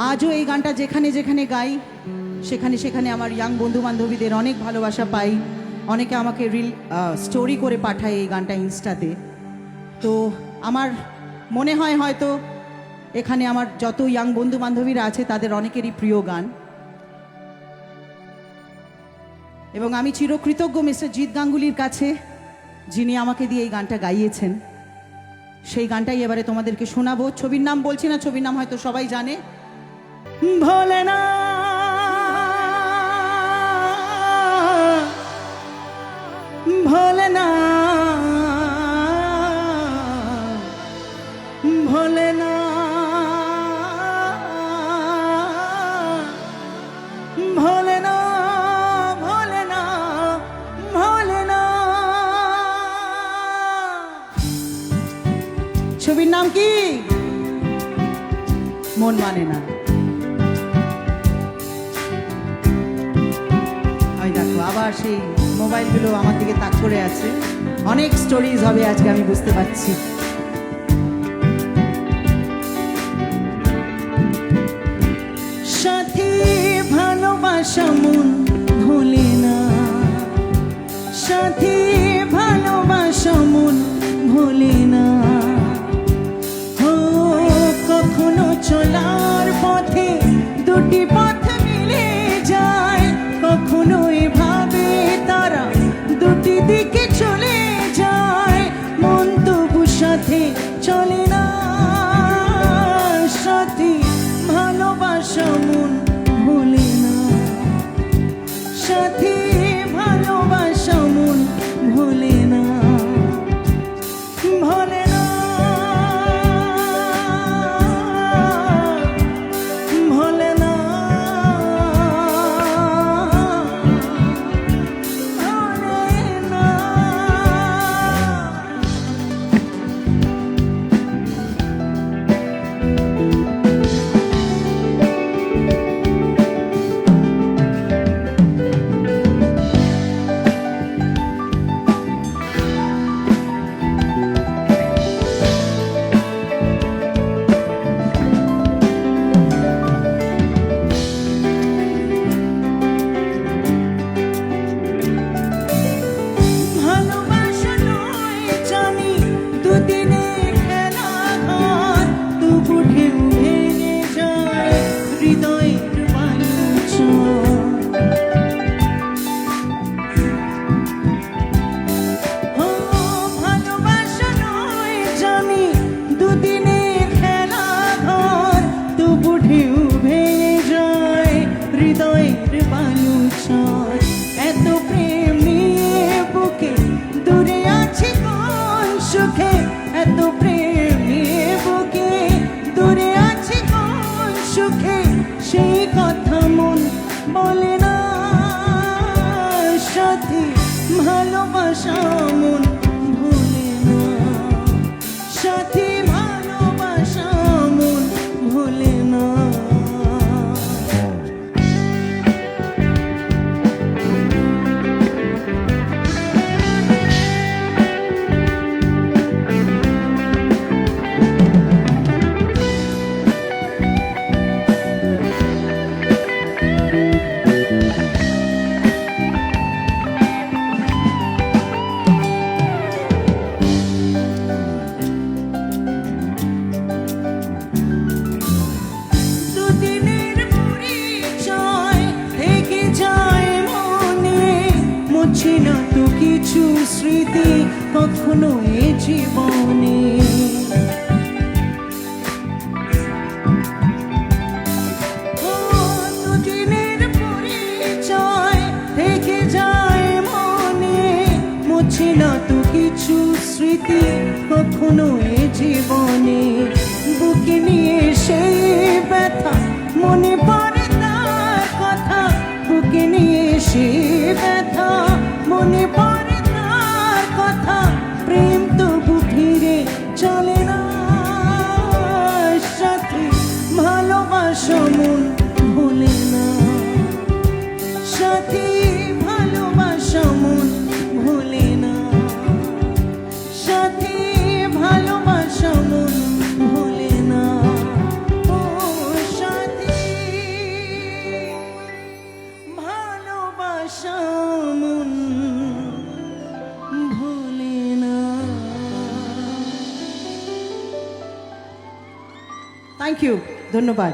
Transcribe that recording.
আজও এই গানটা যেখানে যেখানে গাই সেখানে সেখানে আমার ইয়াং বন্ধু বান্ধবীদের অনেক ভালোবাসা পাই। অনেকে আমাকে রিল স্টোরি করে পাঠায় এই গানটা ইনস্টাতে। তো আমার মনে হয় হয়তো এখানে আমার যত ইয়াং বন্ধু বান্ধবীরা আছে তাদের অনেকেরই প্রিয় গান, এবং আমি চিরকৃতজ্ঞ মিস্টার জিৎ গাঙ্গুলির কাছে যিনি আমাকে দিয়ে এই গানটা গাইয়েছেন। সেই গানটাই এবারে তোমাদেরকে শোনাবো। ছবির নাম বলছি না, ছবির নাম হয়তো সবাই জানে, ভোলেনা ভোলেনা ভোলেনা ভোলেনা ভোলেনা ভোলেনা। ছবির নাম কি? মন মানে না। ওই দেখো আবার সেই মোবাইলগুলো আমার দিকে তাক করে আছে। অনেক স্টোরিজ হবে আজকে, আমি বুঝতে পারছি। সাথী ভালোবাসা মন ভোলে না, সাথী ভালোবাসা মন ভোলে না। ও কখনো চলার পথে দুটি পথ মিলে যায়, কখনো এভাবে তারা দুটি দিকে চলে যায়, মন তবু সাথে চলে না। সাথী ভালোবাসা মন ভোলে না, সাথী ভালোবাসা মন ভোলে না, ভোলে না ভোলে না ভোলে না। ভালোবাসা নয় জানি দুদিনের খেলা ঘর, তবু ঢেউ ভেঙে যায় হৃদয়ের বালুচর। ও ভালোবাসা নয় জানি দুদিনের খেলা ঘর, তবু ঢেউ ভেঙে যায় হৃদয়ের বালুচর। এত প্রেম নিয়ে বুকে দূরে আছি কোন সুখে, এত প্রেম নিয়ে বুকে দূরে আছি কোন সুখে, সেই কথা মন বলে না। সাথী ভালোবাসা মন ভোলে না, সাথী ভালোবাসা মন ভোলে না। দুদিনের পরিচয় থেকে যায় মনে, মুছে না তো কিছু স্মৃতি কখনো এ জীবনে। ও দুদিনের পরিচয় থেকে যায় মনে, মুছে না তো কিছু স্মৃতি কখনো এ জীবনে। বুকে নিয়ে সেই ব্যথা মনে পড়ে তার কথা, বুকে নিয়ে সেই ব্যথা মনে পড়ে তার কথা, প্রেম তবু ফিরে চলে না। সাথী ভালোবাসা মন ভোলে না, সাথী ভালোবাসা মন ভোলে না, সাথী ভালোবাসা মন ভোলে না। ও সাথী ভালোবাসা মন ভোলে না। থ্যাংক ইউ, ধন্যবাদ।